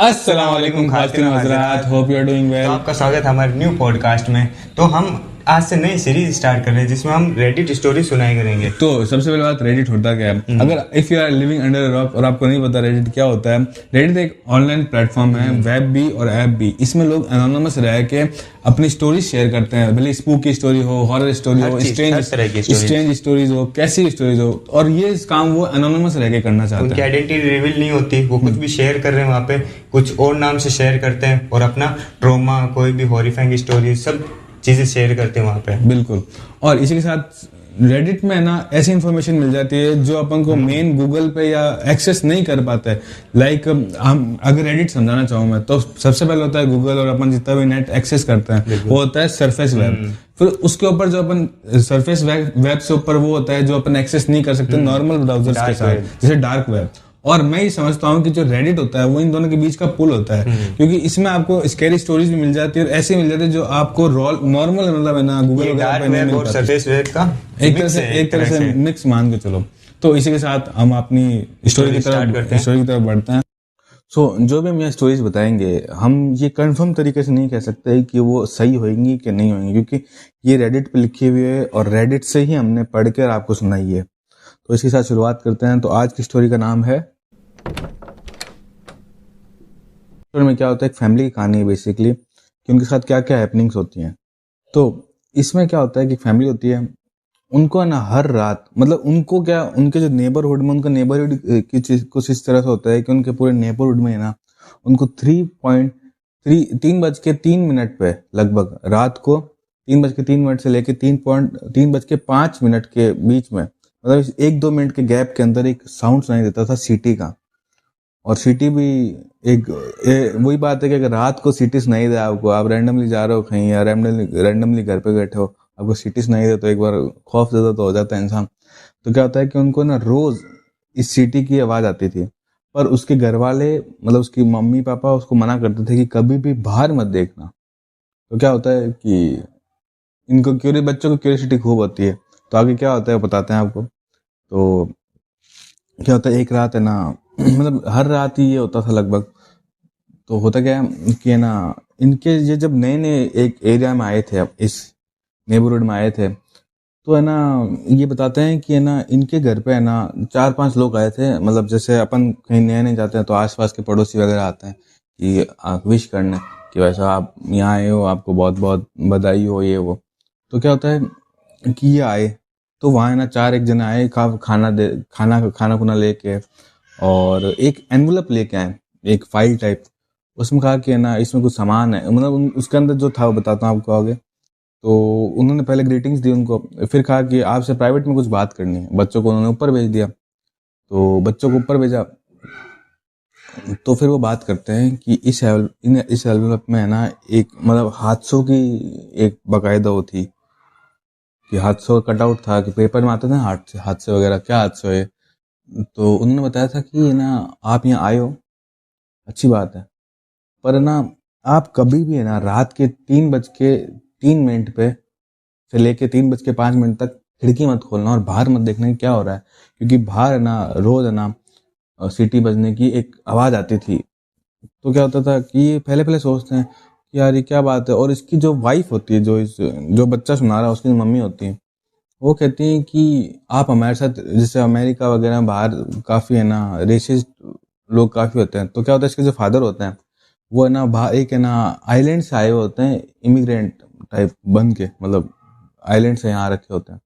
अस्सलाम वालेकुम खातिन हज़रात, होप यू आर डूइंग तो वेल। आपका स्वागत है हमारे न्यू पॉडकास्ट में। तो हम आज से नई सीरीज स्टार्ट कर रहे हैं जिसमें हम रेडिट स्टोरी सुनाई करेंगे। तो सबसे पहले बात, रेडिट होता क्या है? अगर if you are living under a rock और आपको नहीं पता रेडिट क्या होता है, रेडिट एक ऑनलाइन प्लेटफॉर्म है, वेब भी और ऐप भी। इसमें लोग एनोनिमस रह के अपनी स्टोरी शेयर करते हैं, भले स्पूकी स्टोरी हो, हॉरर स्टोरी हो, हर तरह की stories। स्ट्रेंज स्टोरीज हो, कैसी स्टोरीज हो, और ये इस काम वो एनोनिमस रह के करना चाहते उनकी हैं। आइडेंटिटी रिवील नहीं होती, वो कुछ भी शेयर कर रहे हैं वहाँ पे, कुछ और नाम से शेयर करते हैं और अपना ट्रोमा, कोई भी हॉरिफाइंग स्टोरी, सब चीजें शेयर करते हैं वहाँ पे। बिल्कुल। और इसी के साथ रेडिट में ना ऐसी इन्फॉर्मेशन मिल जाती है जो अपन को मेन गूगल पे या एक्सेस नहीं कर पाते हैं। लाइक हम अगर रेडिट समझाना चाहूँ मैं, तो सबसे पहले होता है गूगल, और अपन जितना भी नेट एक्सेस करते हैं वो होता है सरफेस वेब। फिर उसके ऊपर जो अपन सरफेस वेब से ऊपर वो होता है जो अपन एक्सेस नहीं कर सकते नॉर्मल ब्राउजर्स के साथ, जैसे डार्क वेब। और मैं ये समझता हूँ कि जो रेडिट होता है वो इन दोनों के बीच का पुल होता है, क्योंकि इसमें आपको स्कैरी स्टोरीज भी मिल जाती है और ऐसी मिल जाती है जो आपको नॉर्मल मतलब है ना गूगल ये वगैरह डार्क पे नहीं वेब मिल और पाती। सरफेस वेब का एक तरह से मिक्स मान के चलो। तो इसी के साथ हम अपनी स्टोरी की तरफ बढ़ते हैं। जो भी हम यहाँ स्टोरीज बताएंगे, हम ये कंफर्म तरीके से नहीं कह सकते कि वो सही होंगी कि नहीं होंगी, क्योंकि ये रेडिट पे लिखी हुई है और रेडिट से ही हमने पढ़ कर आपको सुनाई है। तो इसके साथ शुरुआत करते हैं। तो आज की स्टोरी का नाम है, स्टोरी में क्या होता है, एक फैमिली की कहानी है बेसिकली, कि उनके साथ क्या क्या हैपनिंग्स होती हैं। तो इसमें क्या होता है कि फैमिली होती है, उनको ना हर रात, मतलब उनको क्या, उनके जो नेबरहुड में, उनका नेबरहुड की चीज कुछ इस तरह से होता है कि उनके पूरे नेबरहुड में ना उनको 3:03 पे लगभग रात को 3:03 से लेके 3:05 के बीच में, मतलब 1-2 मिनट के गैप के अंदर एक साउंड सुनाई देता था सीटी का। और सिटी भी एक वही बात है कि अगर रात को सिटी सुनाई दे आपको, आप रैंडमली जा रहे हो कहीं या रैंडमली घर पे बैठे हो, आपको सिटी सुनाई दे तो एक बार खौफ ज़्यादा तो हो जाता है इंसान। तो क्या होता है कि उनको ना रोज इस सिटी की आवाज़ आती थी, पर उसके घर वाले, मतलब उसकी मम्मी पापा उसको मना करते थे कि कभी भी बाहर मत देखना। तो क्या होता है कि इनको बच्चों को क्यूरियोसिटी खूब होती है। तो आगे क्या होता है बताते हैं आपको। तो क्या होता है, एक रात है ना, मतलब हर रात ही ये होता था लगभग। तो होता क्या है कि है ना, इनके ये जब नए नए एक एरिया में आए थे, अब इस नेबरहुड में आए थे, तो है ना ये बताते हैं कि है ना इनके घर पे है ना 4-5 लोग आए थे। मतलब जैसे अपन कहीं नए नए जाते हैं तो आसपास के पड़ोसी वगैरह आते हैं कि विश करने कि वैसा आप यहाँ आए हो, आपको बहुत बहुत बधाई हो, ये वो। तो क्या होता है कि ये आए, तो वहाँ है ना 4 एक जने आए, खाना खुना लेके, और एक एनवलप लेके आए, एक फाइल टाइप। उसमें कहा कि है ना इसमें कुछ सामान है, मतलब उसके अंदर जो था वो बताता हूँ आपको आगे। तो उन्होंने पहले ग्रीटिंग्स दी उनको, फिर कहा कि आपसे प्राइवेट में कुछ बात करनी है। बच्चों को उन्होंने ऊपर भेज दिया, तो बच्चों को ऊपर भेजा। तो फिर वो बात करते हैं कि इस एल्बम में है ना एक, मतलब हादसों की एक बाकायदा वो थी कि हादसों का कटआउट था कि पेपर में आते थे हादसे वगैरह, क्या हादसे हुए। तो उन्होंने बताया था कि है ना आप यहाँ आए हो, अच्छी बात है, पर ना आप कभी भी है ना रात के 3:03 पे से लेके 3:05 तक खिड़की मत खोलना और बाहर मत देखना कि क्या हो रहा है, क्योंकि बाहर है ना रोज है ना सीटी बजने की एक आवाज आती थी। तो क्या होता था कि ये पहले पहले सोचते हैं कि यार ये क्या बात है। और इसकी जो वाइफ होती है, जो बच्चा सुना रहा है, उसकी जो मम्मी होती है, वो कहती हैं कि आप हमारे साथ, जैसे अमेरिका वगैरह में बाहर काफ़ी है ना रेसिस्ट लोग काफ़ी होते हैं। तो क्या होता है, इसके जो फादर होते हैं वो है ना बाहर एक है ना आइलैंड से आए हुए होते हैं, इमिग्रेंट टाइप बन के, मतलब आइलैंड से यहाँ रखे होते हैं।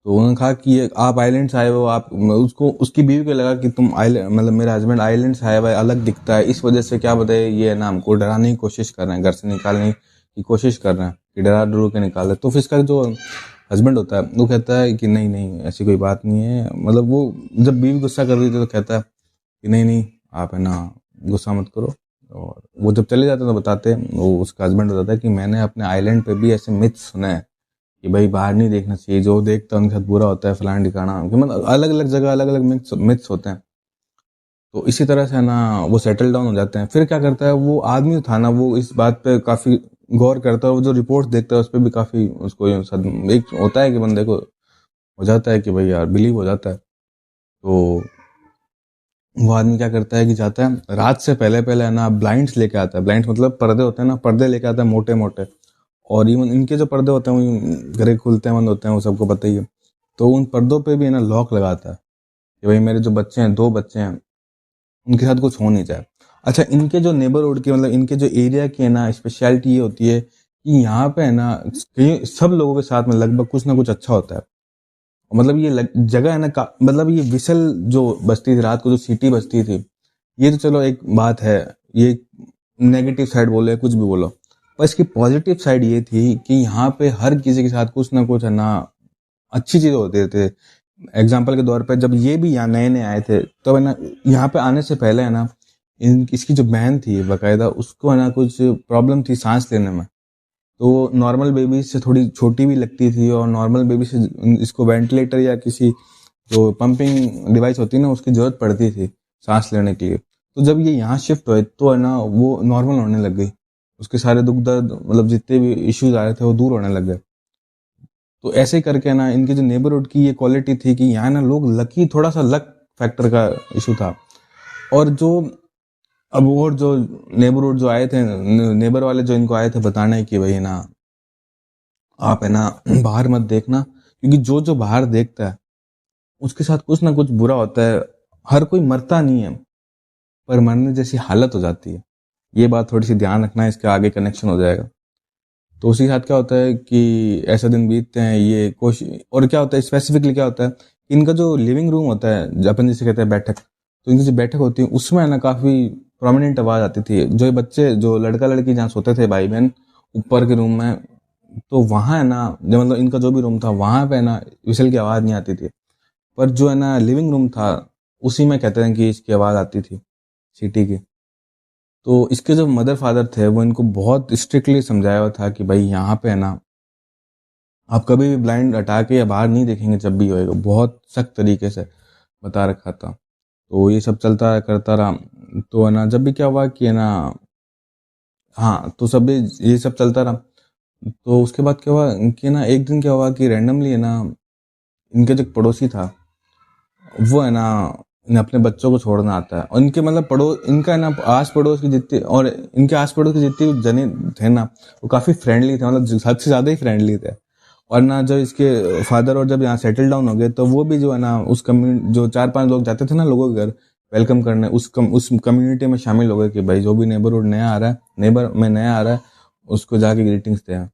तो उन्होंने कहा कि ये आप आइलैंड से आए हो, आप उसको, उसकी बीवी को लगा कि तुम आइलैंड, मतलब मेरा हस्बैंड आइलैंड से आया हुआ है, अलग दिखता है, इस वजह से क्या बताए ये है ना हमको डराने की कोशिश कर रहे हैं, घर से निकालने की कोशिश कर रहे हैं कि डरा डरू के निकाल रहे। तो फिर इसका जो हस्बैंड होता है वो कहता है कि नहीं नहीं ऐसी कोई बात नहीं है। मतलब वो जब बीवी गुस्सा कर रही थी तो कहता है कि नहीं नहीं आप है ना गुस्सा मत करो। और वो जब चले जाते हैं तो बताते हैं, वो उसका हस्बैंड बताता है कि मैंने अपने आइलैंड पे भी ऐसे मिथ्स सुने हैं कि भाई बाहर नहीं देखना चाहिए, जो देखता है उनके साथ बुरा होता है, फलाना ठिकाना, कि मतलब अलग अलग जगह अलग अलग मिथ्स होते हैं। तो इसी तरह से है ना वो सेटल डाउन हो जाते हैं। फिर क्या करता है वो आदमी जो था ना, वो इस बात पे काफ़ी गौर करता है, वो जो रिपोर्ट देखता है उस पर भी काफ़ी उसको एक होता है कि बंदे को हो जाता है कि भाई यार बिलीव हो जाता है। तो वो आदमी क्या करता है कि जाता है रात से पहले पहले है ना ब्लाइंड्स लेके आता है। ब्लाइंड्स मतलब पर्दे होते हैं ना, पर्दे लेके आता है मोटे मोटे। और इवन इनके जो पर्दे होते हैं वो घरे खुलते हैं बंद होते हैं, वो सबको पता ही है। तो उन पर्दों पे भी है ना लॉक लगाता है कि भाई मेरे जो बच्चे हैं, 2 बच्चे हैं, उनके साथ कुछ हो नहीं जाए। अच्छा, इनके जो नेबरहुड की मतलब इनके जो एरिया की है ना स्पेशलिटी ये होती है कि यहाँ पे है ना सब लोगों के साथ में लगभग कुछ ना कुछ अच्छा होता है। मतलब ये जगह है ना मतलब ये विसल जो बजती थी रात को, जो सीटी बजती थी, ये तो चलो एक बात है। ये नेगेटिव साइड बोलो या कुछ भी बोलो, पर इसकी पॉजिटिव साइड ये थी कि यहाँ पे हर किसी के साथ कुछ ना कुछ है ना अच्छी चीजें होते थे। एग्जाम्पल के तौर पे जब ये भी यहाँ नए नए आए थे तो है ना, यहाँ पे आने से पहले है ना इसकी जो बहन थी बकायदा, उसको है ना कुछ प्रॉब्लम थी सांस लेने में। तो नॉर्मल बेबी से थोड़ी छोटी भी लगती थी, और नॉर्मल बेबी से इसको वेंटिलेटर या किसी जो पंपिंग डिवाइस होती है ना उसकी जरूरत पड़ती थी सांस लेने के लिए। तो जब ये यहाँ शिफ्ट हुए तो है ना वो नॉर्मल होने लग गई। उसके सारे दुख दर्द मतलब जितने भी इश्यूज आ रहे थे वो दूर होने लग गए। तो ऐसे ही करके ना इनकी जो नेबरहुड की ये क्वालिटी थी कि यहाँ ना लोग लकी, थोड़ा सा लक फैक्टर का इशू था। और जो अब और जो नेबरहुड जो आए थे, नेबर वाले जो इनको आए थे बताने कि भाई ना आप है ना बाहर मत देखना, क्योंकि जो जो बाहर देखता है उसके साथ कुछ ना कुछ बुरा होता है। हर कोई मरता नहीं है, पर मरने जैसी हालत हो जाती है। ये बात थोड़ी सी ध्यान रखना है, इसके आगे कनेक्शन हो जाएगा। तो उसी के साथ क्या होता है कि ऐसे दिन बीतते हैं, ये कोशिश, और क्या होता है स्पेसिफिकली क्या होता है, इनका जो लिविंग रूम होता है अपन जिसे कहते हैं बैठक, तो इनकी जो बैठक होती है उसमें है ना काफ़ी प्रोमिनेंट आवाज़ आती थी। जो ये बच्चे, जो लड़का लड़की जहाँ सोते थे भाई बहन ऊपर के रूम में, तो वहाँ है ना जो मतलब इनका जो भी रूम था वहाँ पे है ना विसल की आवाज़ नहीं आती थी। पर जो है ना लिविंग रूम था उसी में कहते हैं कि इसकी आवाज़ आती थी, सीटी की। तो इसके जो मदर फादर थे वो इनको बहुत स्ट्रिक्टली समझाया हुआ था कि भाई यहाँ पे है ना आप कभी भी ब्लाइंड हटा के या बाहर नहीं देखेंगे जब भी होएगा, बहुत सख्त तरीके से बता रखा था। तो ये सब चलता करता रहा। तो है ना जब भी क्या हुआ कि है ना, हाँ तो सब ये सब चलता रहा। तो उसके बाद क्या हुआ कि ना एक दिन क्या हुआ कि रैंडमली है ना इनके जो पड़ोसी था वो है ना इन्हें अपने बच्चों को छोड़ना आता है। और इनके मतलब इनका है ना आस पड़ोस की जितनी, और इनके आस पड़ोस के जितने जने थे ना वो काफ़ी फ्रेंडली थे, मतलब हद से ज़्यादा ही फ्रेंडली थे। और ना जब इसके फादर और जब यहाँ सेटल डाउन हो गए तो वो भी जो है ना उस कम्युनिटी, जो 4-5 लोग जाते थे ना लोगों के घर वेलकम करने, उस कम्युनिटी में शामिल हो गए कि भाई जो भी नेबरहुड नया आ रहा है, नेबर में नया आ रहा है, उसको जाके ग्रीटिंग्स दें।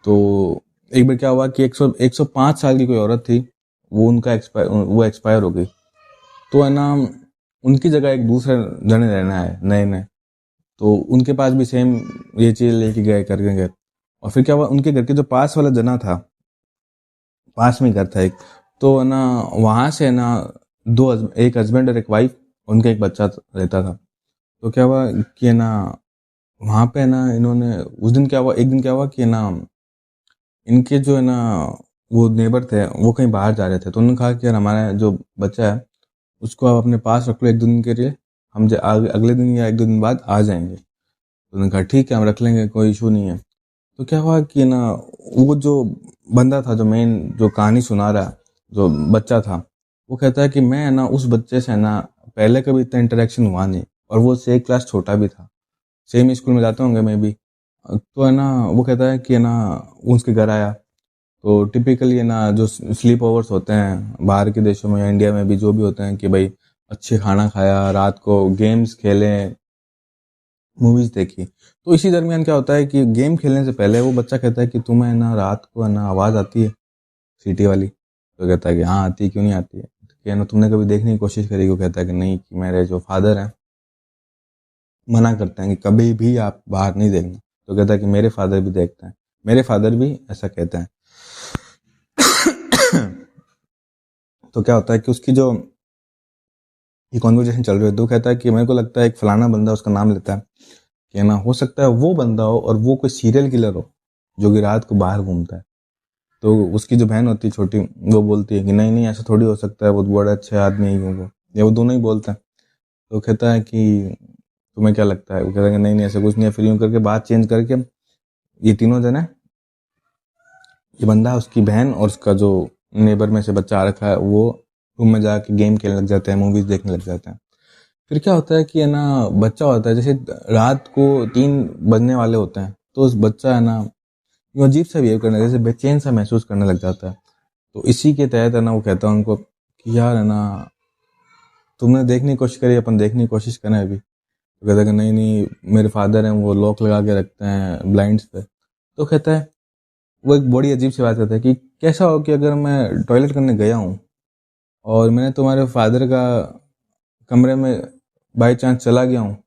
तो एक बार क्या हुआ कि 105 साल की कोई औरत थी, वो एक्सपायर हो गई। तो है ना उनकी जगह एक दूसरे जने रहना है नए नए, तो उनके पास भी सेम ये चीज़ लेके गए करके गए। और फिर क्या हुआ, उनके घर के जो पास वाला जना था, पास में घर था एक, तो है ना वहाँ से है ना एक हस्बैंड और एक वाइफ, उनका एक बच्चा रहता था। तो क्या हुआ कि है ना वहाँ पे है ना इन्होंने उस दिन क्या हुआ, एक दिन क्या हुआ कि है ना इनके जो है ना वो नेबर थे वो कहीं बाहर जा रहे थे। तो उन्होंने कहा कि यार हमारा जो बच्चा है उसको आप अपने पास रख लो 1-2 दिन के लिए, हम अगले दिन या 1-2 दिन बाद आ जाएंगे। तो उन्होंने कहा ठीक है हम रख लेंगे, कोई इशू नहीं है। तो क्या हुआ कि ना वो जो बंदा था, जो मेन जो कहानी सुना रहा, जो बच्चा था, वो कहता है कि मैं है ना उस बच्चे से है ना पहले कभी इतना इंटरेक्शन हुआ नहीं, और वो से एक क्लास छोटा भी था, सेम स्कूल में जाते होंगे मे बी। तो है ना वो कहता है कि है ना वो उसके घर आया, तो टिपिकली है ना जो स्लीप ओवर्स होते हैं बाहर के देशों में या इंडिया में भी जो भी होते हैं कि भाई अच्छे खाना खाया, रात को गेम्स खेले, मूवीज देखी। तो इसी दरमियान क्या होता है कि गेम खेलने से पहले वो बच्चा कहता है कि तुम्हें ना रात को है ना आवाज़ आती है सीटी वाली। तो कहता है कि हाँ आती है, क्यों नहीं आती है। तो क्या ना तुमने कभी देखने की कोशिश करी। वो कहता है कि नहीं, कि मेरे जो फादर हैं मना करते हैं कि कभी भी आप बाहर नहीं देखना। तो कहता है कि मेरे फादर भी देखते हैं, मेरे फादर भी ऐसा कहते हैं। तो क्या होता है कि उसकी जो ये कॉन्वर्जेशन चल रही है तो कहता है कि मेरे को लगता है एक फलाना बंदा, उसका नाम लेता है कि ना हो सकता है वो बंदा हो और वो कोई सीरियल किलर हो जो कि रात को बाहर घूमता है। तो उसकी जो बहन होती है छोटी, वो बोलती है कि नहीं नहीं ऐसा थोड़ी हो सकता है, वो बड़ा अच्छा आदमी है वो, या वो दोनों ही बोलते हैं। तो कहता है कि तुम्हें क्या लगता है। वो कहता है कि नहीं नहीं ऐसा कुछ नहीं है। फिर यूं करके बात चेंज करके ये तीनों जने, ये बंदा, उसकी बहन और उसका जो नेबर में से बच्चा आ रखा है, वो रूम में जाके गेम खेलने लग जाते हैं, मूवीज देखने लग जाते हैं। फिर क्या होता है कि है ना, बच्चा होता है, जैसे रात को 3 बजने वाले होते हैं, तो उस बच्चा है ना यूँ अजीब सा बिहेव करने, जैसे बेचैन सा महसूस करने लग जाता है। तो इसी के तहत है ना वो कहता है उनको कि यार है ना, तुमने देखने की कोशिश करी, अपन देखने की कोशिश करें अभी। तो कहता है कि नहीं नहीं, मेरे फादर हैं, वो लॉक लगा के रखते हैं ब्लाइंड्स पे। तो कहता है, वो एक बड़ी अजीब सी बात कहता है कि कैसा हो कि अगर मैं टॉयलेट करने गया हूँ और मैंने तुम्हारे फादर का कमरे में बाई चांस चला गया हूँ,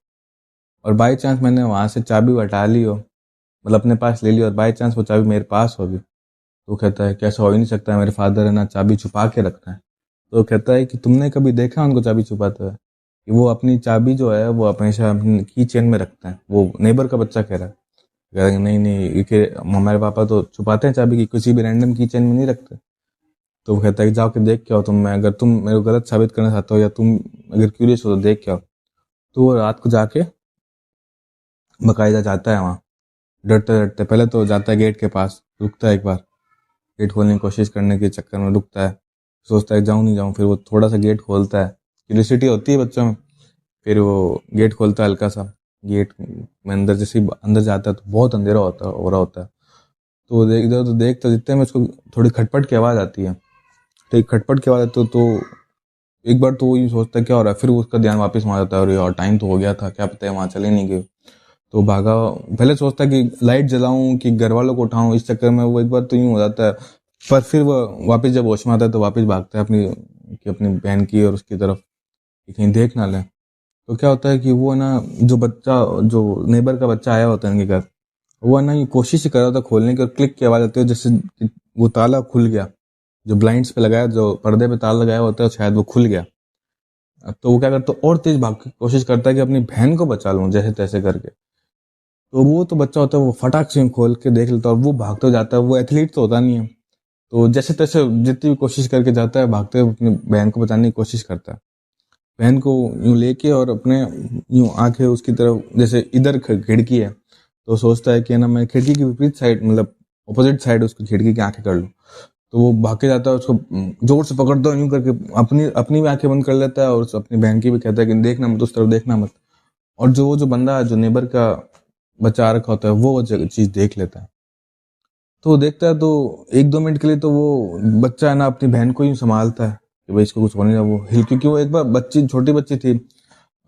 और बाई चांस मैंने वहाँ से चाबी हटा ली हो, मतलब अपने पास ले ली, और बाई चांस वो चाबी मेरे पास होगी। तो कहता है कैसा हो ही नहीं सकता है, मेरे फादर है ना चाबी छुपा के रखते हैं। तो कहता है कि तुमने कभी देखा उनको चाबी छुपाते हुए? कि वो अपनी चाबी जो है वो हमेशा अपनी की चेन में रखते हैं। वो नेबर का बच्चा कह रहा है। कह रहा है कि नहीं नहीं, ये कि हमारे पापा तो छुपाते हैं चाबी की, किसी भी रैंडम की चेन में नहीं रखते। तो वो कहता है कि जाओ के देख के आओ, तुम, मैं अगर तुम मेरे को गलत साबित करना चाहते हो या तुम अगर क्यूरियस हो तो देख के आओ। तो वो रात को जाके बकायदा जाता है वहाँ, डरते डरते। पहले तो जाता है गेट के पास, रुकता है एक बार, गेट खोलने की कोशिश करने के चक्कर में रुकता है, सोचता है जाऊँ नहीं जाऊँ। फिर वो थोड़ा सा गेट खोलता है, क्यूरियोसिटी होती है बच्चों में। फिर वो गेट खोलता है हल्का सा, गेट में अंदर जैसे ही अंदर जाता है तो बहुत अंधेरा हो रहा होता है। तो वो देख, इधर तो देखता, जितने में उसको थोड़ी खटपट की आवाज़ आती है। तो एक खटपट की आवाज़ आती है, तो एक बार तो वो यूँ सोचता है क्या हो रहा है, फिर उसका ध्यान वापस वहाँ जाता है, और यार टाइम तो हो गया था, क्या पता है वहाँ चले नहीं गए। तो भागा, पहले सोचता है कि लाइट जलाऊं कि घर वालों को उठाऊं, इस चक्कर में वो एक बार तो यूं हो जाता है। पर फिर वो वापस जब होश में आता है तो वापस भागता है अपनी बहन की और उसकी तरफ, कि कहीं देख ना ले। तो क्या होता है कि वो है ना, जो बच्चा, जो नेबर का बच्चा आया होता है इनके घर, वो है ना ये कोशिश ही कर रहा था खोलने की, और क्लिक की आवाज़ आती है जैसे कि वो ताला खुल गया। जो ब्लाइंड्स पे लगाया, जो पर्दे पे ताला लगाया होता है, शायद वो खुल गया। तो वो क्या करता है, और तेज भाग की कोशिश करता है कि अपनी बहन को बचा लूं जैसे तैसे करके। तो वो तो बच्चा होता है, वो फटाक से खोल के देख लेता है और वो भागते जाता है। वो एथलीट तो होता नहीं है, तो जैसे तैसे जितनी भी कोशिश करके जाता है, भागते हुए अपनी बहन को बचाने की कोशिश करता है। बहन को यूं लेके और अपने यूं आंखें उसकी तरफ, जैसे इधर खिड़की है, तो सोचता है कि ना मैं खिड़की की विपरीत साइड, मतलब अपोजिट साइड उसकी खिड़की की आंखें कर लूँ। तो वो भाग के जाता है, उसको जोर से पकड़ता है यूं करके, अपनी अपनी भी आंखें बंद कर लेता है, और अपनी बहन की भी कहता है कि देखना मत, उस तरफ देखना मत। और जो बंदा, जो नेबर का बचा रखा होता है, वो चीज देख लेता है। तो वो देखता है, तो 1-2 मिनट के लिए तो वो बच्चा है ना अपनी बहन को ही संभालता है कि भाई इसको कुछ होने ना, वो हिल, क्योंकि वो एक बार बच्ची, छोटी बच्ची थी।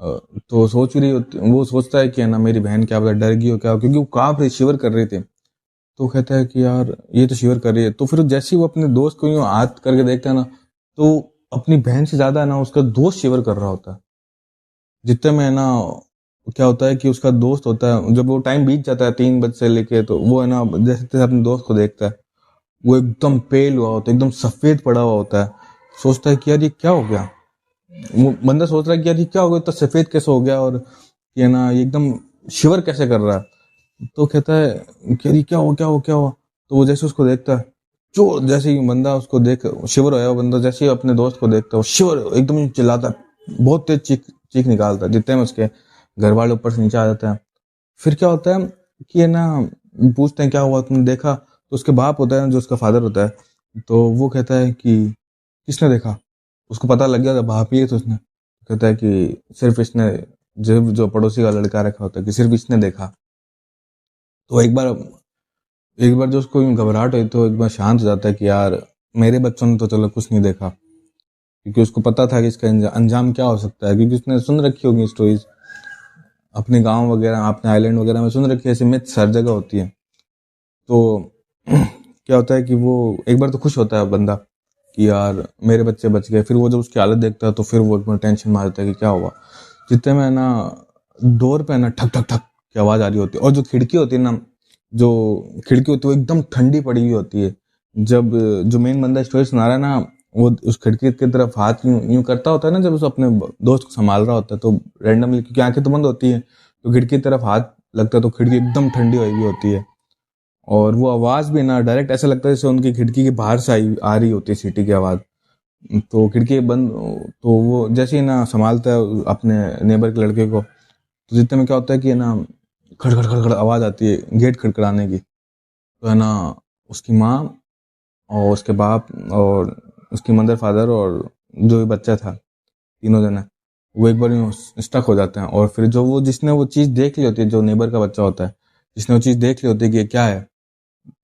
तो सोच रही होती, वो सोचता है कि है ना मेरी बहन क्या पता डर गई हो क्या हो, क्योंकि वो कांप रही, शिवर कर रही थी। तो कहता है कि यार ये तो शिवर कर रही है। तो फिर जैसे ही वो अपने दोस्त को यूं हाथ करके देखता है ना, तो अपनी बहन से ज्यादा है ना उसका दोस्त शिवर कर रहा होता है। जितने में है ना, क्या होता है कि उसका दोस्त होता है, जब वो टाइम बीत जाता है 3 बजे से लेके, तो वो है ना जैसे तैसे अपने दोस्त को देखता है। वो एकदम पेल हुआ होता है, एकदम सफेद पड़ा हुआ होता है। सोचता है कि यार ये क्या हो गया। वो बंदा सोच रहा है कि यार ये क्या हो गया, इतना सफेद कैसे हो गया, और ये ना ये एकदम शिवर कैसे कर रहा है। तो कहता है कि यार ये क्या हुआ, क्या हुआ, क्या हुआ। तो वो जैसे उसको देखता है, जो जैसे ही बंदा उसको देख शिवर होया, वो बंदा जैसे ही अपने दोस्त को देखता है, वो शिवर एकदम ही चिल्लाता है, बहुत तेज चीख चीख निकालता है, जितने में उसके घर वाले ऊपर से नीचे आ जाते हैं। फिर क्या होता है कि है ना, पूछते हैं क्या हुआ तुमने देखा। तो उसके बाप होता है, जो उसका फादर होता है, तो वो कहता है कि किसने देखा। उसको पता लग गया था बाप ही है, तो उसने कहता है कि सिर्फ इसने, जो पड़ोसी का लड़का रखा होता है, कि सिर्फ इसने देखा। तो एक बार जो उसको यूं घबराहट हुई, तो एक बार शांत हो जाता है कि यार मेरे बच्चों ने तो चलो कुछ नहीं देखा, क्योंकि उसको पता था कि इसका अंजाम क्या हो सकता है, क्योंकि उसने सुन रखी होगी स्टोरीज अपने गांव वगैरह, अपने आइलैंड वगैरह में सुन रखी है, ऐसी मिथ्स हर जगह होती है। तो क्या होता है कि वो एक बार तो खुश होता है बंदा कि यार मेरे बच्चे बच गए। फिर वो जब उसकी हालत देखता है, तो फिर वो टेंशन में आ जाता है कि क्या हुआ। जितने में है ना, डोर पे है ना ठक ठक ठक की आवाज आ रही होती है, और जो खिड़की होती है ना, जो खिड़की होती है वो एकदम ठंडी पड़ी हुई होती है। जब जो मेन बंदा स्टोरी सुना रहा है ना, वो उस खिड़की की तरफ हाथ यूं यूं करता होता है ना, जब उस अपने दोस्त को संभाल रहा होता है, तो रैंडमली, क्योंकि आंखें तो बंद होती है, तो खिड़की की तरफ हाथ लगता है, तो खिड़की एकदम ठंडी हुई हुई होती है। और वो आवाज भी ना डायरेक्ट ऐसा लगता है जैसे उनकी खिड़की के बाहर से आ रही होती है सीटी की आवाज। तो खिड़की बंद, तो वो जैसे ही ना संभालता है अपने नेबर के लड़के को, तो जितने में क्या होता है कि है ना, खड़खड़ खड़खड़ आवाज आती है गेट खड़खड़ाने की। तो है ना, उसकी माँ और उसके बाप और उसकी मदर फादर और जो भी बच्चा था, तीनों जने वो एक बार स्टक हो जाते हैं। और फिर जो वो जिसने वो चीज़ देख ली होती है, जो नेबर का बच्चा होता है, जिसने वो चीज़ देख ली होती है कि ये क्या है,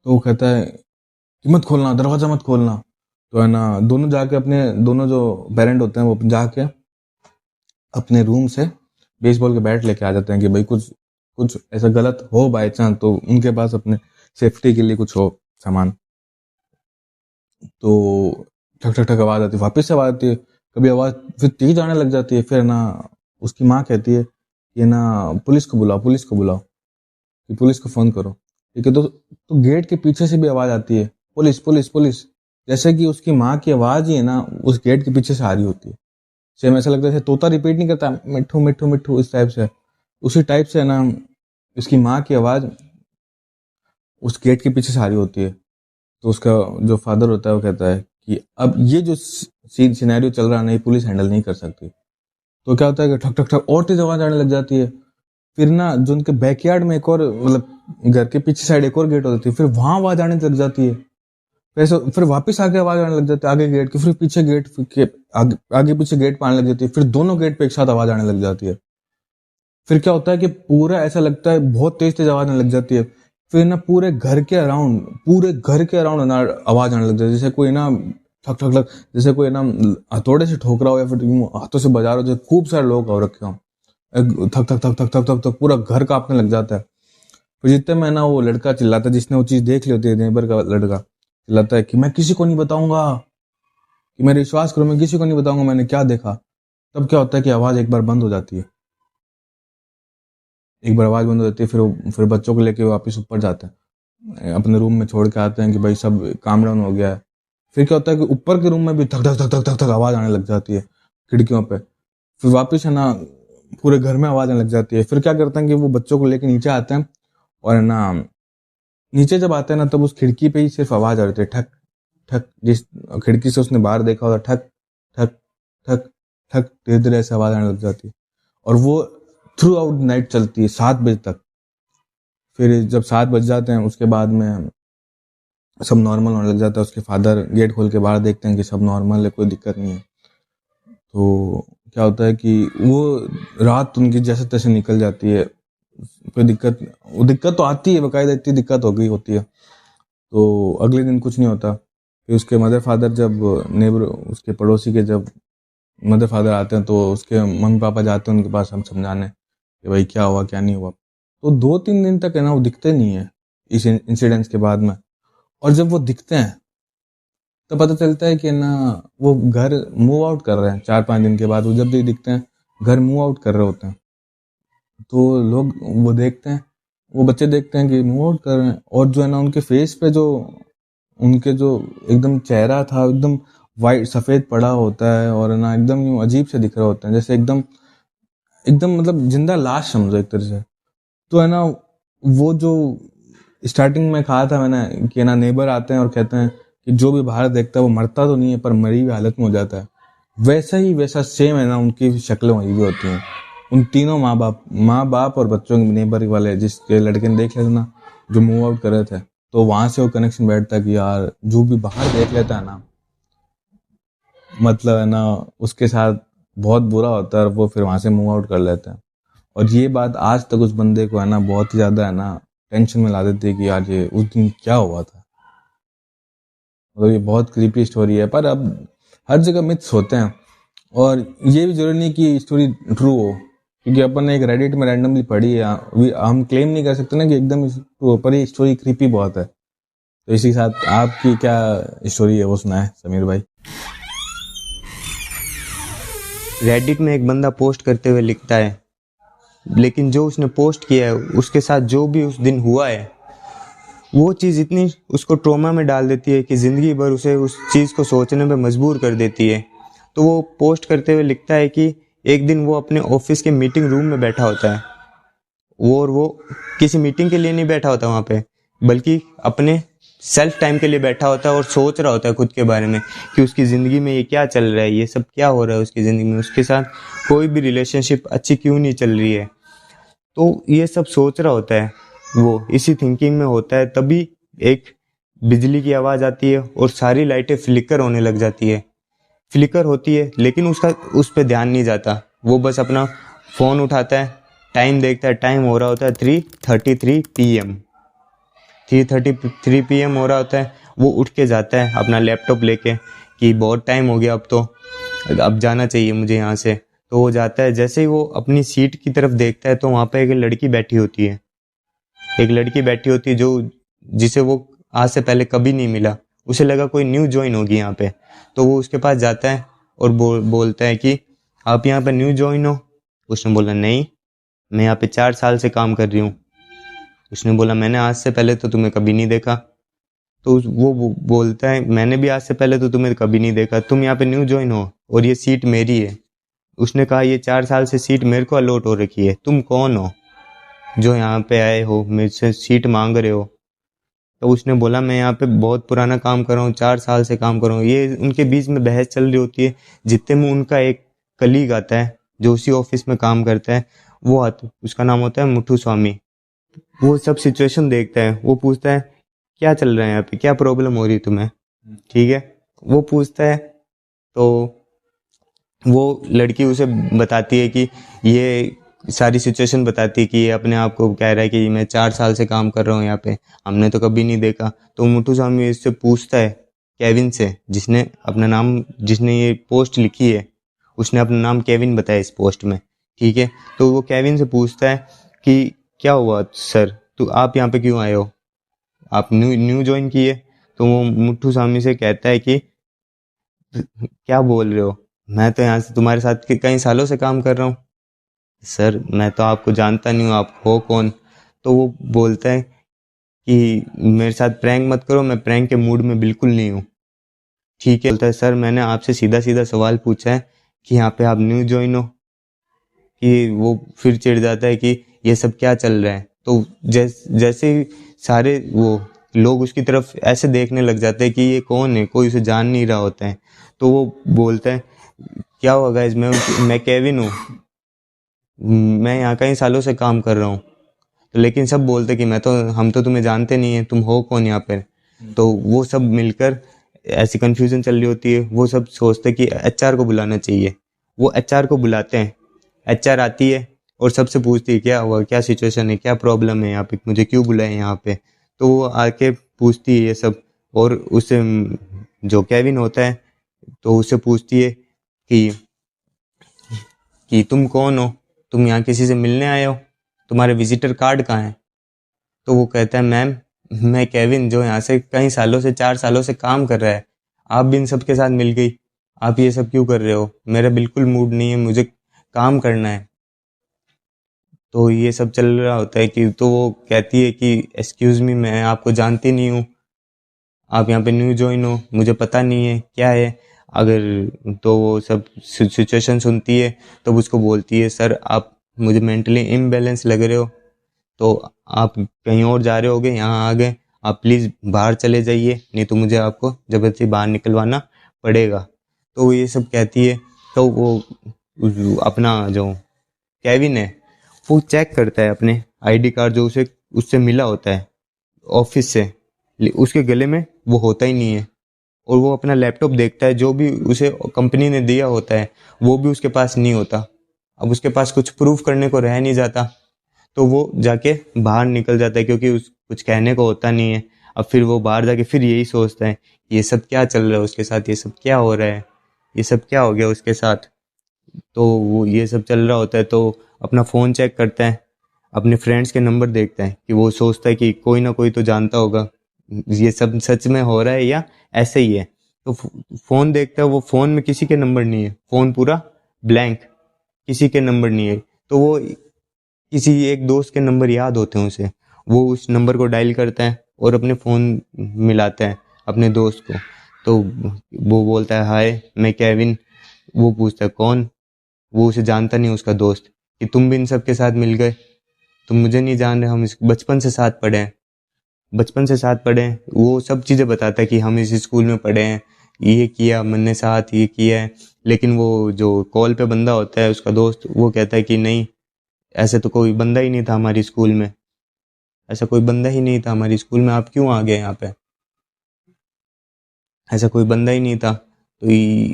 तो वो कहता है कि मत खोलना, दरवाज़ा मत खोलना। तो है ना, दोनों जाके अपने, दोनों जो पेरेंट होते हैं वो जाके अपने रूम से बेसबॉल के बैट लेके आ जाते हैं कि भाई कुछ कुछ ऐसा गलत हो बाय चांस तो उनके पास अपने सेफ्टी के लिए कुछ हो सामान। तो ठक ठक ठक आवाज़ आती है, वापस से आवाज़ आती है, कभी आवाज़ फिर तेज आने लग जाती है। फिर ना उसकी माँ कहती है कि ना पुलिस को बुलाओ, पुलिस को बुलाओ, कि पुलिस को फ़ोन करो। ठीक है, तो गेट के पीछे से भी आवाज़ आती है, पुलिस पुलिस पुलिस। जैसे कि उसकी माँ की आवाज़ ही है ना उस गेट के पीछे से आ रही होती है। सेम ऐसा लगता है जैसे तोता रिपीट नहीं करता मिट्ठू मिट्ठू मिट्ठू, इस टाइप से, उसी टाइप से है ना उसकी माँ की आवाज़ उस गेट के पीछे से आ रही होती है। तो उसका जो फादर होता है वो कहता है कि अब ये जो सिनेरियो चल रहा है ना, ये पुलिस हैंडल नहीं कर सकती। तो क्या होता है कि ठक ठक ठक और तेज आवाज आने लग जाती है। फिर ना जो उनके बैकयार्ड में एक और, मतलब घर के पीछे साइड एक और गेट होती है, फिर वहां आवाज आने लग जाती है। फिर वापस आगे आवाज आने लग जाती है आगे गेट की, फिर पीछे गेट के आगे पीछे गेट पे आने लग जाती है, फिर दोनों गेट पे एक साथ आवाज आने लग जाती है। फिर क्या होता है कि पूरा ऐसा लगता है बहुत तेज तेज आवाज आने लग जाती है। फिर ना पूरे घर के अराउंड ना आवाज आने लग जाती है, जैसे कोई ना ठक ठक ठक, जैसे कोई ना हथौड़े से ठोक रहा हो या फिर यूं हाथों से बजा रहा हो, जैसे खूब सारे लोग हो रखे हो, थक थक थक थक थक थक थक पूरा घर कांपने लग जाता है। फिर जितने में ना वो लड़का चिल्लाता है, जिसने वो चीज देख ली होती है, नेबर का लड़का चिल्लाता है कि मैं किसी को नहीं बताऊंगा, कि मेरे विश्वास करो, मैं किसी को नहीं बताऊंगा मैंने क्या देखा। तब क्या होता है कि आवाज एक बार बंद हो जाती है, एक बार आवाज बंद हो जाती है। फिर बच्चों को लेके वापस ऊपर जाते हैं, अपने रूम में छोड़ के आते हैं कि भाई सब काम डाउन हो गया है। फिर क्या होता है कि ऊपर के रूम में भी थक थक थक थक थक थक आवाज आने लग जाती है खिड़कियों पे। फिर वापस है ना पूरे घर में आवाज आने लग जाती है। फिर क्या करते हैं कि वो बच्चों को लेके नीचे आते हैं, और है ना नीचे जब आते हैं ना तब उस खिड़की पे ही सिर्फ आवाज आ रही थी, ठक ठक, जिस खिड़की से उसने बाहर देखा होता, ठक ठक ठक ठक, धीरे धीरे ऐसे आवाज आने लग जाती है। और वो थ्रू आउट नाइट चलती है 7 बजे तक। फिर जब 7 बज जाते हैं उसके बाद में सब नॉर्मल होने लग जाता है। उसके फादर गेट खोल के बाहर देखते हैं कि सब नॉर्मल है, कोई दिक्कत नहीं है। तो क्या होता है कि वो रात उनकी जैसे तैसे निकल जाती है, कोई दिक्कत तो आती है, बाकायदा इतनी दिक्कत हो गई होती है। तो अगले दिन कुछ नहीं होता। फिर उसके मदर फादर जब नेबर, उसके पड़ोसी के जब मदर फादर आते हैं तो उसके मम्मी पापा जाते हैं उनके पास हम समझाने कि भाई क्या हुआ क्या नहीं हुआ। तो 2-3 दिन तक है ना वो दिखते नहीं है इस इंसिडेंट्स के बाद में। और जब वो दिखते हैं तो पता चलता है कि ना वो घर मूव आउट कर रहे हैं। 4-5 दिन के बाद वो जब भी दिखते हैं घर मूव आउट कर रहे होते हैं। तो लोग वो देखते हैं, वो बच्चे देखते हैं कि मूव आउट कर रहे हैं, और जो है ना उनके फेस पे जो उनके जो एकदम चेहरा था एकदम वाइट सफेद पड़ा होता है, और है ना एकदम यूं अजीब से दिख रहे होते हैं, जैसे एकदम एकदम मतलब जिंदा लाश समझो एक तरह से। तो है ना वो जो स्टार्टिंग में कहा था मैंने कि ना नेबर आते हैं और कहते हैं कि जो भी बाहर देखता है वो मरता तो नहीं है पर मरी हुई हालत में हो जाता है, वैसा ही वैसा सेम है ना उनकी शक्लें वही भी होती हैं। उन तीनों माँ बाप और बच्चों के, नेबर वाले जिसके लड़के ने देख लिया था ना जो मूव आउट कर रहे थे, तो वहां से वो कनेक्शन बैठता कि यार जो भी बाहर देख लेता है ना, मतलब है ना उसके साथ बहुत बुरा होता है, और वो फिर वहां से मूव आउट कर लेते हैं। और ये बात आज तक उस बंदे को है ना बहुत ही ज्यादा है ना टेंशन में ला देती है कि यार ये उस दिन क्या हुआ था। मतलब ये बहुत क्रीपी स्टोरी है, पर अब हर जगह मिथ्स होते हैं, और ये भी जरूरी नहीं कि स्टोरी ट्रू हो, क्योंकि अपन ने एक रेडिट में रैंडमली पढ़ी है। हम क्लेम नहीं कर सकते ना कि एकदम ट्रू हो, पर ये स्टोरी क्रीपी बहुत है। तो इसी के साथ आपकी क्या स्टोरी है वो सुनाए समीर भाई। रेडिट में एक बंदा पोस्ट करते हुए लिखता है, लेकिन जो उसने पोस्ट किया है उसके साथ जो भी उस दिन हुआ है वो चीज़ इतनी उसको ट्रॉमा में डाल देती है कि ज़िंदगी भर उसे उस चीज़ को सोचने पे मजबूर कर देती है। तो वो पोस्ट करते हुए लिखता है कि एक दिन वो अपने ऑफिस के मीटिंग रूम में बैठा होता है, वो किसी मीटिंग के लिए नहीं बैठा होता वहाँ पे, बल्कि अपने सेल्फ टाइम के लिए बैठा होता है और सोच रहा होता है खुद के बारे में कि उसकी ज़िंदगी में ये क्या चल रहा है, ये सब क्या हो रहा है उसकी ज़िंदगी में, उसके साथ कोई भी रिलेशनशिप अच्छी क्यों नहीं चल रही है। तो ये सब सोच रहा होता है, वो इसी थिंकिंग में होता है। तभी एक बिजली की आवाज़ आती है और सारी लाइटें फ्लिकर होने लग जाती है। फ्लिकर होती है लेकिन उसका उस पर ध्यान नहीं जाता, वो बस अपना फ़ोन उठाता है, टाइम देखता है, टाइम हो रहा होता है 3:33 PM। 3:33 PM हो रहा होता है, वो उठ के जाता है अपना लैपटॉप लेके कि बहुत टाइम हो गया, अब जाना चाहिए मुझे यहाँ से। तो वो जाता है, जैसे ही वो अपनी सीट की तरफ देखता है तो वहाँ पे एक लड़की बैठी होती है। एक लड़की बैठी होती है जो जिसे वो आज से पहले कभी नहीं मिला। उसे लगा कोई न्यू ज्वाइन होगी यहाँ पे, तो वो उसके पास जाता है और बोलता है कि आप यहाँ पे न्यू ज्वाइन हो? उसने बोला नहीं, मैं यहाँ पे 4 साल से काम कर रही हूँ। उसने बोला मैंने आज से पहले तो तुम्हें कभी नहीं देखा। तो वो बोलता है मैंने भी आज से पहले तो तुम्हें कभी नहीं देखा, तुम यहाँ पे न्यू ज्वाइन हो और ये सीट मेरी है। उसने कहा ये 4 साल से सीट मेरे को अलॉट हो रखी है, तुम कौन हो जो यहाँ पे आए हो मेरे से सीट मांग रहे हो? तो उसने बोला मैं यहाँ पे बहुत पुराना काम कर रहा हूँ, 4 साल से काम कर रहा हूँ। ये उनके बीच में बहस चल रही होती है। जितने में उनका एक कलीग आता है जो उसी ऑफिस में काम करता है, वो आता, उसका नाम होता है मुथु स्वामी। वो सब सिचुएशन देखता है, वो पूछता है क्या चल रहा है यहाँ पे, क्या प्रॉब्लम हो रही है तुम्हें? ठीक है, वो पूछता है तो वो लड़की उसे बताती है कि ये सारी सिचुएशन बताती है कि ये अपने आप को कह रहा है कि मैं 4 साल से काम कर रहा हूँ यहाँ पे, हमने तो कभी नहीं देखा। तो मुथु स्वामी इससे पूछता है केविन से, जिसने ये पोस्ट लिखी है, उसने अपना नाम केविन बताया इस पोस्ट में। ठीक है, तो वो केविन से पूछता है कि क्या हुआ सर, तो आप यहाँ पे क्यों आए हो, आप न्यू ज्वाइन किए? तो वो मुथु स्वामी से कहता है कि क्या बोल रहे हो, मैं तो यहाँ से तुम्हारे साथ कई सालों से काम कर रहा हूँ। सर मैं तो आपको जानता नहीं हूँ, आप हो कौन? तो वो बोलता है कि मेरे साथ प्रैंक मत करो, मैं प्रैंक के मूड में बिल्कुल नहीं हूँ। ठीक है, बोलता है सर मैंने आपसे सीधा सीधा सवाल पूछा है कि यहाँ पे आप न्यू ज्वाइन हो। कि वो फिर चिढ़ जाता है कि ये सब क्या चल रहा है। तो जैसे ही सारे वो लोग उसकी तरफ ऐसे देखने लग जाते हैं कि ये कौन है, कोई उसे जान नहीं रहा होता है। तो वो बोलता है क्या हुआ गाइस, मैं केविन हूँ, मैं यहाँ कई सालों से काम कर रहा हूँ। तो लेकिन सब बोलते कि हम तो तुम्हें जानते नहीं है, तुम हो कौन यहाँ पर? तो वो सब मिलकर ऐसी कंफ्यूजन चल रही होती है। वो सब सोचते कि HR को बुलाना चाहिए। वो HR को बुलाते हैं, HR आती है और सबसे पूछती है क्या हुआ, क्या सिचुएशन है, क्या प्रॉब्लम है यहाँ पे, मुझे क्यों बुलाए यहाँ पे? तो वो आके पूछती है ये सब, और उससे जो केविन होता है तो उससे पूछती है कि तुम कौन हो, तुम यहाँ किसी से मिलने आए हो, तुम्हारे विजिटर कार्ड कहाँ है? तो वो कहता है मैम मैं केविन जो यहाँ से कई सालों से 4 सालों से काम कर रहा है, आप भी इन सब के साथ मिल गई, आप ये सब क्यों कर रहे हो? मेरा बिल्कुल मूड नहीं है, मुझे काम करना है। तो ये सब चल रहा होता है कि तो वो कहती है कि एक्सक्यूज़ मी, मैं आपको जानती नहीं हूँ, आप यहाँ पे न्यू ज्वाइन हो, मुझे पता नहीं है क्या है। अगर तो वो सब सिचुएशन सुनती है तो उसको बोलती है सर आप मुझे मेंटली इम्बैलेंस लग रहे हो, तो आप कहीं और जा रहे होगे, यहाँ आ गए, आप प्लीज़ बाहर चले जाइए, नहीं तो मुझे आपको ज़बरदस्ती बाहर निकलवाना पड़ेगा। तो वो ये सब कहती है। तो वो अपना जो केविन है वो चेक करता है अपने ID कार्ड जो उसे उससे मिला होता है ऑफिस से, उसके गले में वो होता ही नहीं है। और वो अपना लैपटॉप देखता है, जो भी उसे कंपनी ने दिया होता है वो भी उसके पास नहीं होता। अब उसके पास कुछ प्रूफ करने को रह नहीं जाता, तो वो जाके बाहर निकल जाता है क्योंकि उस कुछ कहने को होता नहीं है। अब फिर वो बाहर जाके फिर यही सोचता है ये सब क्या चल रहा है उसके साथ, ये सब क्या हो रहा है, ये सब क्या हो गया उसके साथ। तो वो ये सब चल रहा होता है तो अपना फ़ोन चेक करता है, अपने फ्रेंड्स के नंबर देखता है कि वो सोचता है कि कोई ना कोई तो जानता होगा ये सब सच में हो रहा है या ऐसे ही है। तो फ़ोन देखता है, वो फ़ोन में किसी के नंबर नहीं है, फ़ोन पूरा ब्लैंक, किसी के नंबर नहीं है। तो वो किसी एक दोस्त के नंबर याद होते हैं उसे, वो उस नंबर को डायल करता है और अपने फ़ोन मिलाता है अपने दोस्त को। तो वो बोलता है हाय मैं केविन। वो पूछता है कौन? वो उसे जानता नहीं उसका दोस्त, कि तुम भी इन सब के साथ मिल गए, तुम मुझे नहीं जान रहे, हम इस बचपन से साथ पढ़े हैं, बचपन से साथ पढ़े हैं। वो सब चीज़ें बताता है कि हम इस स्कूल में पढ़े हैं, ये किया मैंने साथ, ये किया है। लेकिन वो जो कॉल पे बंदा होता है उसका दोस्त, वो कहता है कि नहीं, ऐसे तो कोई बंदा ही नहीं था हमारी स्कूल में, ऐसा कोई बंदा ही नहीं था हमारी स्कूल में, आप क्यों आ गए यहाँ पे, ऐसा कोई बंदा ही नहीं था।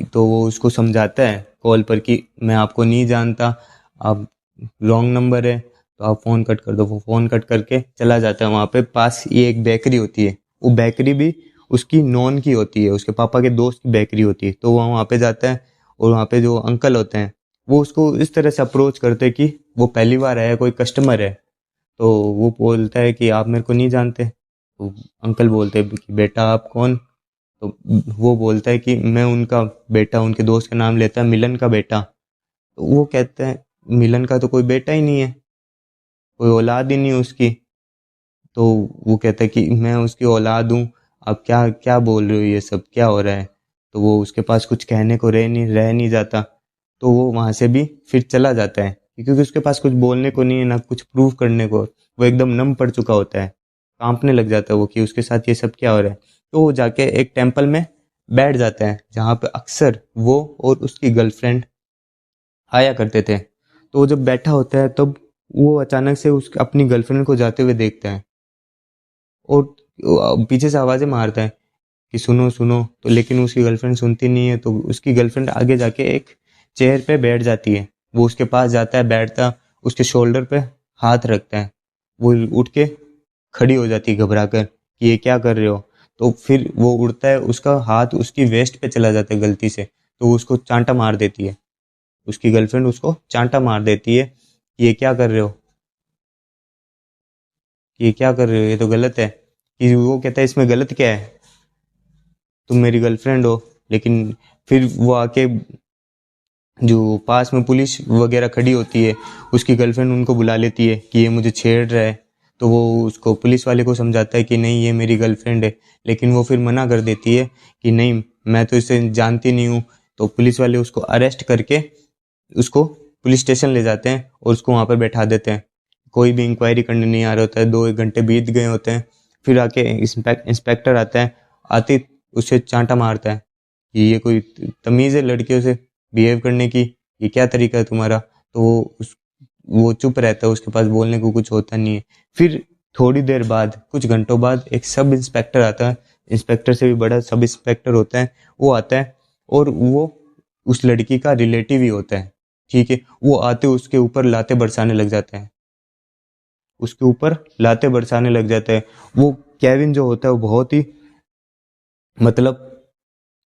तो वो उसको समझाता है कॉल पर कि मैं आपको नहीं जानता, आप रॉन्ग नंबर है, तो आप फ़ोन कट कर दो। वो फ़ोन कट करके चला जाता है। वहाँ पे पास ये एक बेकरी होती है, वो बेकरी भी उसकी नॉन की होती है, उसके पापा के दोस्त की बेकरी होती है। तो वो वहाँ पे जाता है और वहाँ पे जो अंकल होते हैं वो उसको इस तरह से अप्रोच करते हैं कि वो पहली बार आया, कोई कस्टमर है। तो वो बोलता है कि आप मेरे को नहीं जानते। तो अंकल बोलते हैं कि बेटा आप कौन? तो वो बोलता है कि मैं उनका बेटा, उनके दोस्त का नाम लेता है, मिलन का बेटा। तो वो कहते हैं मिलन का तो कोई बेटा ही नहीं है, कोई औलाद ही नहीं है उसकी। तो वो कहता है कि मैं उसकी औलाद हूँ, आप क्या क्या बोल रहे हो, ये सब क्या हो रहा है? तो वो उसके पास कुछ कहने को रह नहीं जाता। तो वो वहाँ से भी फिर चला जाता है क्योंकि उसके पास कुछ बोलने को नहीं है, ना कुछ प्रूव करने को। वो एकदम नम पड़ चुका होता है, कांपने लग जाता है वो कि उसके साथ ये सब क्या हो रहा है। तो वो जाके एक टेम्पल में बैठ जाता है जहाँ पे अक्सर वो और उसकी गर्लफ्रेंड आया करते थे। तो वो जब बैठा होता है तब वो अचानक से उस अपनी गर्लफ्रेंड को जाते हुए देखता है और पीछे से आवाज़ें मारता है कि सुनो सुनो। तो लेकिन उसकी गर्लफ्रेंड सुनती नहीं है। तो उसकी गर्लफ्रेंड आगे जाके एक चेयर पे बैठ जाती है। वो उसके पास जाता है, बैठता, उसके शोल्डर पे हाथ रखता है। वो उठ के खड़ी हो जाती है घबरा कर कि ये क्या कर रहे हो? तो फिर वो उड़ता है, उसका हाथ उसकी वेस्ट पे चला जाता है गलती से। तो वो उसको चांटा मार देती है, उसकी गर्लफ्रेंड उसको चांटा मार देती है कि ये क्या कर रहे हो, कि ये क्या कर रहे हो, ये तो गलत है। कि वो कहता है इसमें गलत क्या है, तुम मेरी गर्लफ्रेंड हो। लेकिन फिर वो आके जो पास में पुलिस वगैरह खड़ी होती है, उसकी गर्लफ्रेंड उनको बुला लेती है कि ये मुझे छेड़ रहा है। तो वो उसको पुलिस वाले को समझाता है कि नहीं ये मेरी गर्लफ्रेंड है। लेकिन वो फिर मना कर देती है कि नहीं मैं तो इसे जानती नहीं हूँ। तो पुलिस वाले उसको अरेस्ट करके उसको पुलिस स्टेशन ले जाते हैं और उसको वहाँ पर बैठा देते हैं। कोई भी इंक्वायरी करने नहीं आ रहा होता है, 2 एक घंटे बीत गए होते हैं। फिर आके इंस्पेक्टर आता है, आते ही उसे चांटा मारता है कि ये कोई तमीज़ है लड़कियों से बिहेव करने की, ये क्या तरीका है तुम्हारा? तो वो चुप रहता है, उसके पास बोलने को कुछ होता नहीं है। फिर थोड़ी देर बाद, कुछ घंटों बाद, एक सब इंस्पेक्टर आता है, इंस्पेक्टर से भी बड़ा सब इंस्पेक्टर होता है। वो आता है और वो उस लड़की का रिलेटिव ही होता है, ठीक है। वो आते उसके ऊपर लाते बरसाने लग जाते हैं, उसके ऊपर लाते बरसाने लग जाते हैं। वो केविन जो होता है वो बहुत ही मतलब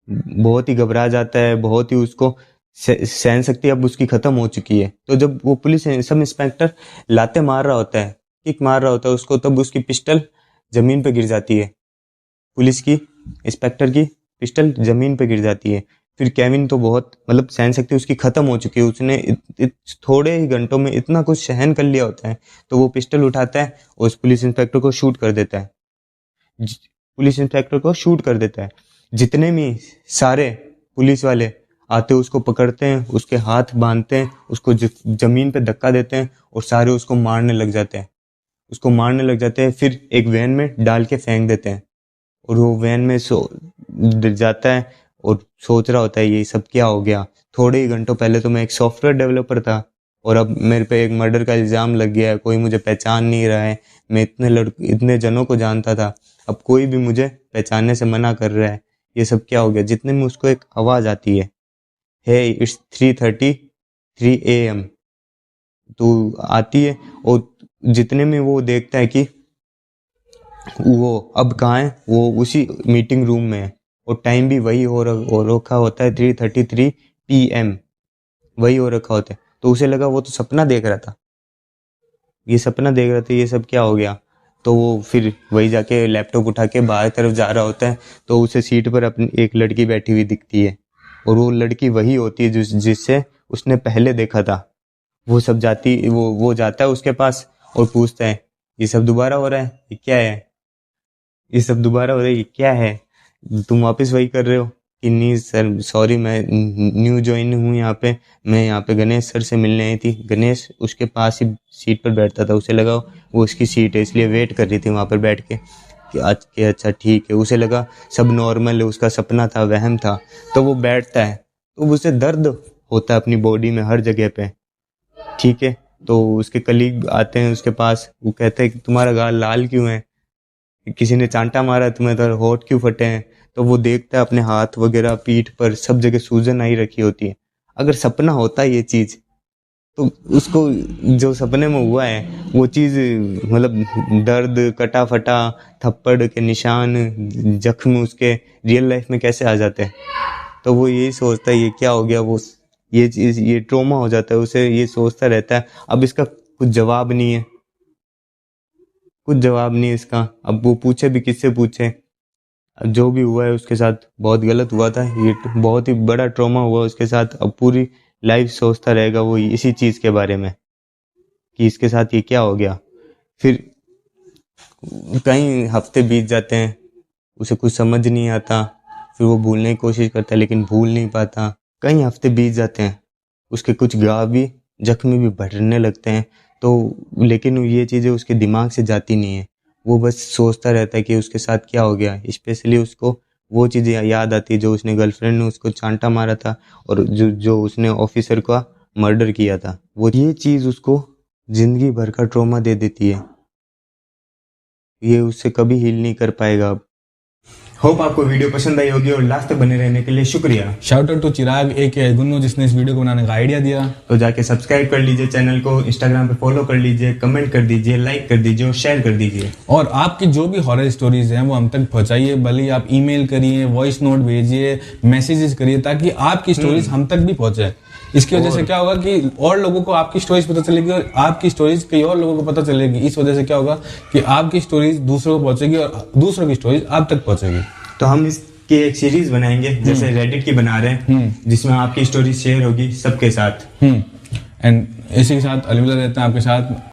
बहुत ही घबरा जाता है, बहुत ही उसको सहन शक्ति अब उसकी खत्म हो चुकी है। तो जब वो पुलिस सब इंस्पेक्टर लाते मार रहा होता है, किक मार रहा होता है उसको, तब उसकी पिस्टल जमीन पे गिर जाती है। पुलिस की इंस्पेक्टर की पिस्टल जमीन पे गिर जाती है। फिर केविन तो बहुत मतलब सहन शक्ति उसकी खत्म हो चुकी है, उसने थोड़े ही घंटों में इतना कुछ सहन कर लिया होता है। तो वो पिस्टल उठाता है और उस पुलिस इंस्पेक्टर को शूट कर देता है, पुलिस इंस्पेक्टर को शूट कर देता है। जितने भी सारे पुलिस वाले आते उसको पकड़ते हैं, उसके हाथ बांधते हैं, उसको जमीन पे धक्का देते हैं और सारे उसको मारने लग जाते हैं, उसको मारने लग जाते हैं। फिर एक वैन में डाल के फेंक देते हैं और वो वैन में जाता है और सोच रहा होता है ये सब क्या हो गया। थोड़े ही घंटों पहले तो मैं एक सॉफ्टवेयर डेवलपर था और अब मेरे पे एक मर्डर का इल्ज़ाम लग गया है, कोई मुझे पहचान नहीं रहा है। मैं इतने जनों को जानता था, अब कोई भी मुझे पहचानने से मना कर रहा है, ये सब क्या हो गया। जितने में उसको एक आवाज़ आती है, हे इट्स 3:33 AM। तो आती है और जितने में वो देखता है कि वो अब कहाँ है, वो उसी मीटिंग रूम में है और टाइम भी वही हो रखा होता है, 3:33 PM वही हो रखा होता है। तो उसे लगा वो तो सपना देख रहा था, ये सपना देख रहा था, ये सब क्या हो गया। तो वो फिर वही जाके लैपटॉप उठा के बाहर तरफ जा रहा होता है। तो उसे सीट पर अपनी एक लड़की बैठी हुई दिखती है और वो लड़की वही होती है जिससे उसने पहले देखा था। वो जाता है उसके पास और पूछता है ये सब दोबारा हो रहा है, ये क्या है, ये सब दोबारा हो रहा है, ये क्या है, तुम वापस वही कर रहे हो? कि नहीं सर सॉरी, मैं न्यू ज्वाइन हूँ यहाँ पे, मैं यहाँ पे गणेश सर से मिलने आई थी। गणेश उसके पास ही सीट पर बैठता था, उसे लगा वो उसकी सीट है इसलिए वेट कर रही थी वहाँ पर बैठ के कि आज के अच्छा ठीक है। उसे लगा सब नॉर्मल है, उसका सपना था, वहम था। तो वो बैठता है तो उसे दर्द होता है अपनी बॉडी में हर जगह पे, ठीक है। तो उसके कलीग आते हैं उसके पास, वो कहते हैं कि तुम्हारा गाल लाल क्यों है, किसी ने चांटा मारा है तुम्हें, तो होठ क्यों फटे हैं? तो वो देखता है अपने हाथ वगैरह, पीठ पर सब जगह सूजन आई रखी होती है। अगर सपना होता है ये चीज, तो उसको जो सपने में हुआ है वो चीज, मतलब दर्द, कटा फटा, थप्पड़ के निशान, जख्म उसके रियल लाइफ में कैसे आ जाते हैं। तो वो यही सोचता है ये क्या हो गया, वो ये चीज, ये ट्रॉमा हो जाता है उसे, ये सोचता रहता है। अब इसका कुछ जवाब नहीं है, कुछ जवाब नहीं है इसका। अब वो पूछे भी किससे पूछे। जो भी हुआ है उसके साथ बहुत गलत हुआ था, ये बहुत ही बड़ा ट्रॉमा हुआ उसके साथ। अब पूरी लाइफ सोचता रहेगा वो इसी चीज के बारे में कि इसके साथ ये क्या हो गया। फिर कई हफ्ते बीत जाते हैं, उसे कुछ समझ नहीं आता, फिर वो भूलने की कोशिश करता है लेकिन भूल नहीं पाता। कई हफ्ते बीत जाते हैं, उसके कुछ घाव भी, जख्म भी बढ़ने लगते हैं, तो लेकिन ये चीज़ें उसके दिमाग से जाती नहीं है। वो बस सोचता रहता है कि उसके साथ क्या हो गया। स्पेशली उसको वो चीज़ें याद आती है जो उसने गर्लफ्रेंड ने उसको चांटा मारा था और जो उसने ऑफिसर का मर्डर किया था। वो ये चीज़ उसको जिंदगी भर का ट्रॉमा दे देती है, ये उससे कभी हील नहीं कर पाएगा। अब होप आपको वीडियो पसंद आई होगी और लास्ट तक बने रहने के लिए शुक्रिया। शाउट आउट टू चिराग ए गुन्नू, जिसने इस वीडियो को बनाने का आइडिया दिया। तो जाके सब्सक्राइब कर लीजिए चैनल को, इंस्टाग्राम पे फॉलो कर लीजिए, कमेंट कर दीजिए, लाइक कर दीजिए और शेयर कर दीजिए। और आपकी जो भी हॉरर स्टोरीज हैं वो हम तक पहुंचाइए, भले ही आप ईमेल करिए, वॉइस नोट भेजिए, मैसेजेस करिए, ताकि आपकी स्टोरीज हम तक भी पहुंचे। इसकी वजह से क्या होगा कि और लोगों को आपकी स्टोरीज पता चलेगी और आपकी स्टोरीज कई और लोगों को पता चलेगी। इस वजह से क्या होगा कि आपकी स्टोरीज दूसरों को पहुंचेगी और दूसरों की स्टोरीज आप तक पहुंचेगी। तो हम इसकी एक सीरीज बनाएंगे जैसे रेडिट की बना रहे हैं, जिसमें आपकी स्टोरी शेयर होगी सबके साथ। एंड इसी के साथ अलविदा रहते हैं आपके साथ।